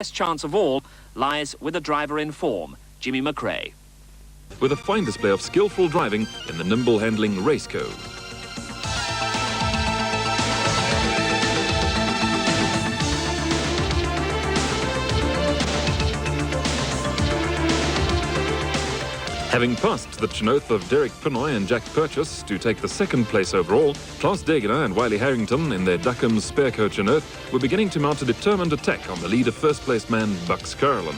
best chance of all lies with a driver in form, Jimmy McRae. With a fine display of skillful driving in the nimble handling Raceco. Having passed the Chinoth of Derek Pinoy and Jack Purchase to take the second place overall, Klaus Degener and Wiley Harrington in their Duckham Spearcoat Chinoth were beginning to mount a determined attack on the lead of first-place man Bucks Carolan.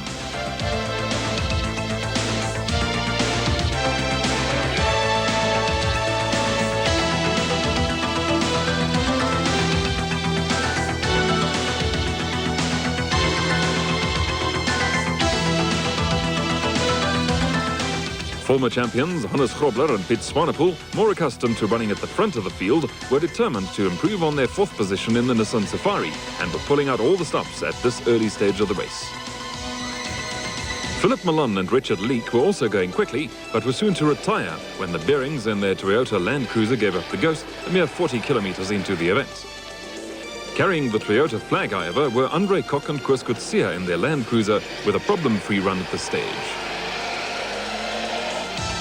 Former champions Hannes Grobler and Piet Swanepoel, more accustomed to running at the front of the field, were determined to improve on their fourth position in the Nissan Safari and were pulling out all the stops at this early stage of the race. Philip Malone and Richard Leake were also going quickly, but were soon to retire when the bearings in their Toyota Land Cruiser gave up the ghost a mere 40 kilometers into the event. Carrying the Toyota flag, however, were Andre Kok and Koos Coetzee in their Land Cruiser with a problem-free run at this stage.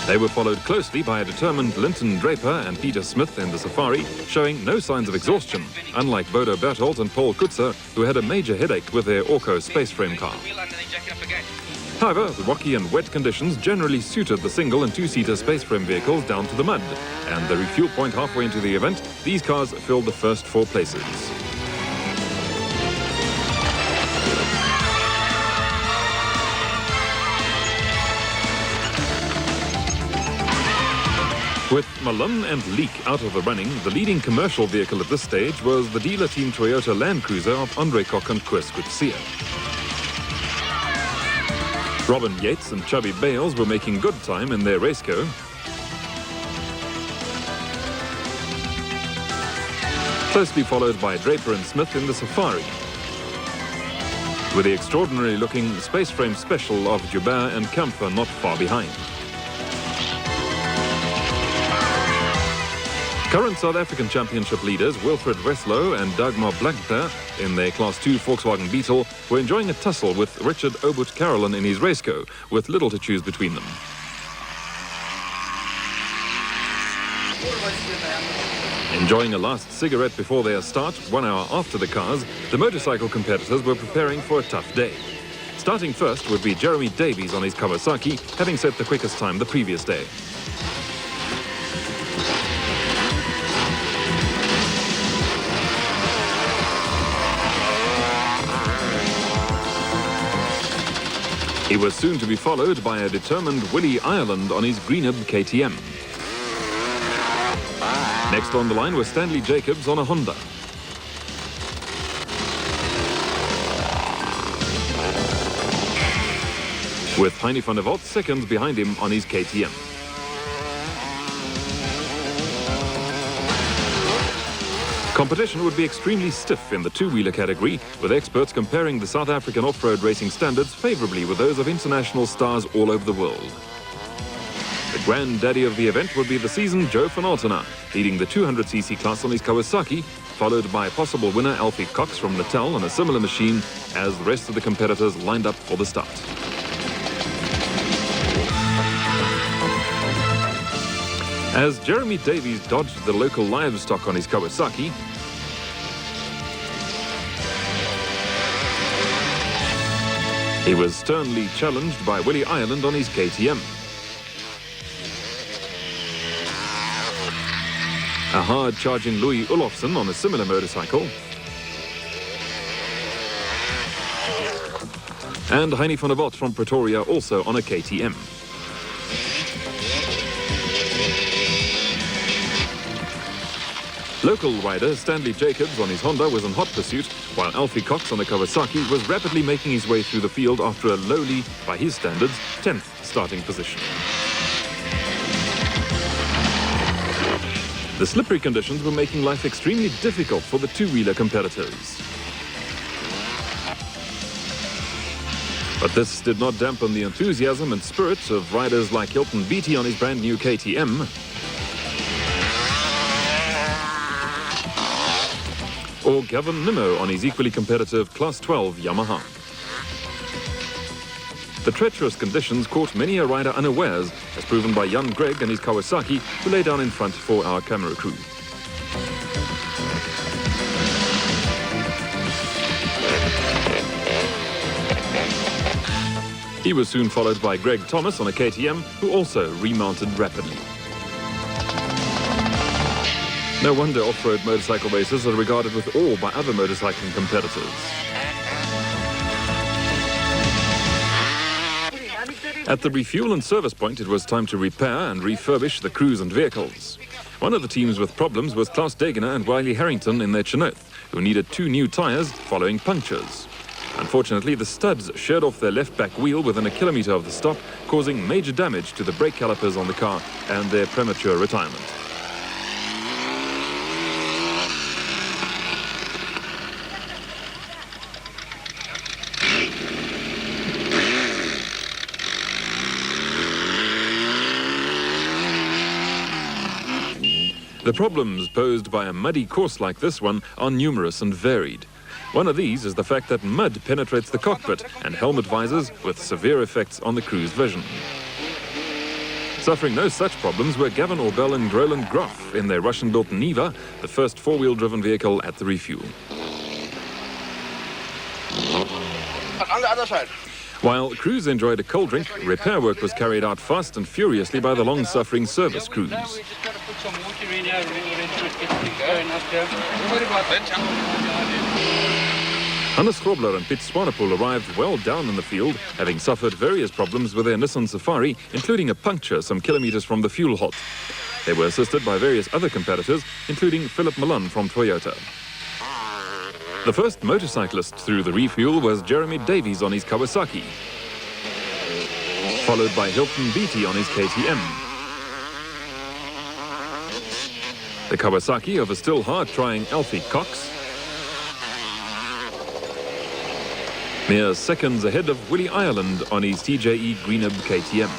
They were followed closely by a determined Linton Draper and Peter Smith in the Safari, showing no signs of exhaustion, unlike Bodo Berthold and Paul Kutzer, who had a major headache with their Orco space frame car. However, the rocky and wet conditions generally suited the single and two-seater space frame vehicles down to the mud, and the refuel point halfway into the event, these cars filled the first 4 places. With Malone and Leake out of the running, the leading commercial vehicle at this stage was the dealer team Toyota Land Cruiser of Andre Kok and Koos Coetzee. Robin Yates and Chubby Bales were making good time in their Raceco. Closely followed by Draper and Smith in the Safari, with the extraordinary-looking space frame special of Joubert and Kampfer not far behind. Current South African Championship leaders Wilfred Weslow and Dagmar Blankter in their Class 2 Volkswagen Beetle were enjoying a tussle with Richard Obut Carolan in his Raceco, with little to choose between them. Enjoying a last cigarette before their start, 1 hour after the cars, the motorcycle competitors were preparing for a tough day. Starting first would be Jeremy Davies on his Kawasaki, having set the quickest time the previous day. He was soon to be followed by a determined Willie Ireland on his Greenup KTM. Next on the line was Stanley Jacobs on a Honda. With Heine van der Walt seconds behind him on his KTM. Competition would be extremely stiff in the two-wheeler category, with experts comparing the South African off-road racing standards favorably with those of international stars all over the world. The granddaddy of the event would be the seasoned Joe van Altena, leading the 200cc class on his Kawasaki, followed by possible winner Alfie Cox from Natal on a similar machine, as the rest of the competitors lined up for the start. As Jeremy Davies dodged the local livestock on his Kawasaki, he was sternly challenged by Willie Ireland on his KTM. A hard-charging Louis Olofsson on a similar motorcycle, and Heine van der Walt from Pretoria also on a KTM. Local rider Stanley Jacobs on his Honda was in hot pursuit, while Alfie Cox on the Kawasaki was rapidly making his way through the field after a lowly, by his standards, 10th starting position. The slippery conditions were making life extremely difficult for the two-wheeler competitors. But this did not dampen the enthusiasm and spirit of riders like Hilton Beattie on his brand new KTM, or Gavin Nimmo on his equally competitive Class 12 Yamaha. The treacherous conditions caught many a rider unawares, as proven by Jan Greg and his Kawasaki, who lay down in front for our camera crew. He was soon followed by Greg Thomas on a KTM, who also remounted rapidly. No wonder off-road motorcycle races are regarded with awe by other motorcycling competitors. At the refuel and service point, it was time to repair and refurbish the crews and vehicles. One of the teams with problems was Klaus Degener and Wiley Harrington in their Chinoth, who needed 2 new tyres following punctures. Unfortunately, the studs sheared off their left back wheel within a kilometre of the stop, causing major damage to the brake calipers on the car and their premature retirement. The problems posed by a muddy course like this one are numerous and varied. One of these is the fact that mud penetrates the cockpit and helmet visors, with severe effects on the crew's vision. Suffering no such problems were Gavin Orbell and Roland Groff in their Russian-built Niva, the first 4-wheel-driven vehicle at the refuel. On the other side. While crews enjoyed a cold drink, repair work was carried out fast and furiously by the long-suffering service crews. Hannes Grobler and Piet Swanepoel arrived well down in the field, having suffered various problems with their Nissan Safari, including a puncture some kilometres from the fuel hole. They were assisted by various other competitors, including Philip Milan from Toyota. The first motorcyclist through the refuel was Jeremy Davies on his Kawasaki, followed by Hilton Beattie on his KTM. The Kawasaki of a still hard-trying Alfie Cox, mere seconds ahead of Willie Ireland on his TJE Greenub KTM.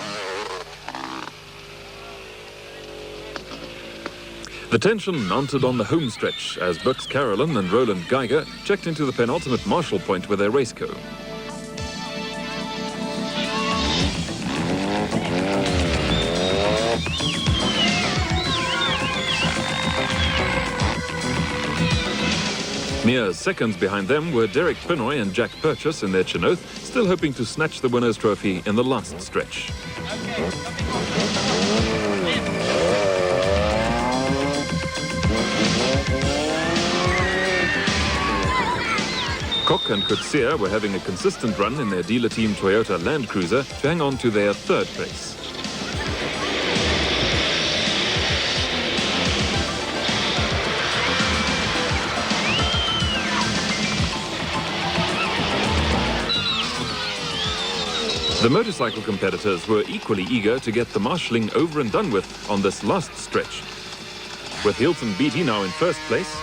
The tension mounted on the home stretch as Bux Carolyn and Roland Geiger checked into the penultimate marshal point with their race co. Mere seconds behind them were Derek Pinoy and Jack Purchase in their Chinoth, still hoping to snatch the winner's trophy in the last stretch. Koch and Coetzee were having a consistent run in their dealer team Toyota Land Cruiser to hang on to their 3rd place. The motorcycle competitors were equally eager to get the marshalling over and done with on this last stretch, with Hilton Beattie now in 1st place,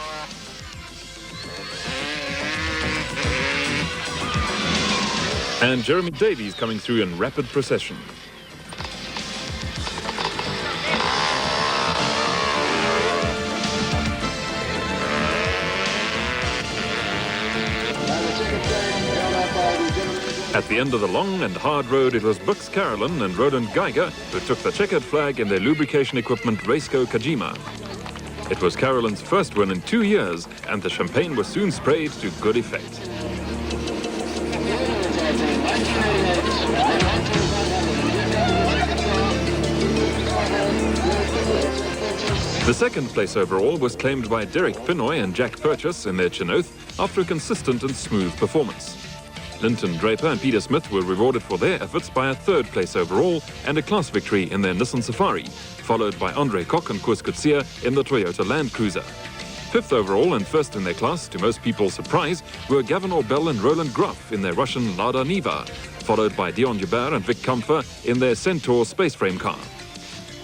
and Jeremy Davies coming through in rapid procession. At the end of the long and hard road, it was Bux Carolyn and Roland Geiger who took the checkered flag in their lubrication equipment Raceco Kajima. It was Carolyn's first win in 2 years, and the champagne was soon sprayed to good effect. The 2nd place overall was claimed by Derek Pinoy and Jack Purchase in their Chinoth after a consistent and smooth performance. Linton Draper and Peter Smith were rewarded for their efforts by a 3rd place overall and a class victory in their Nissan Safari, followed by Andre Koch and Koos Coetzee in the Toyota Land Cruiser. 5th overall and 1st in their class, to most people's surprise, were Gavin Orbell and Roland Groff in their Russian Lada Niva, followed by Dion Joubert and Vic Kampfer in their Centaur space frame car.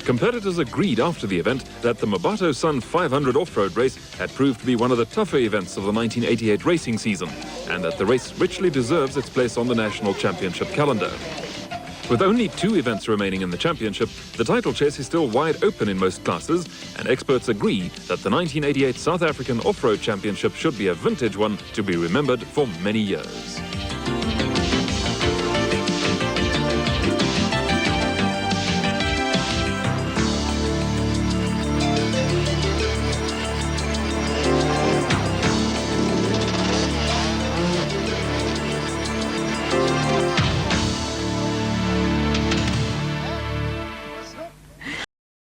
Competitors agreed after the event that the Mmabatho Sun 500 off-road race had proved to be one of the tougher events of the 1988 racing season, and that the race richly deserves its place on the national championship calendar. With only 2 events remaining in the championship, the title chase is still wide open in most classes, and experts agree that the 1988 South African Off-Road Championship should be a vintage one to be remembered for many years.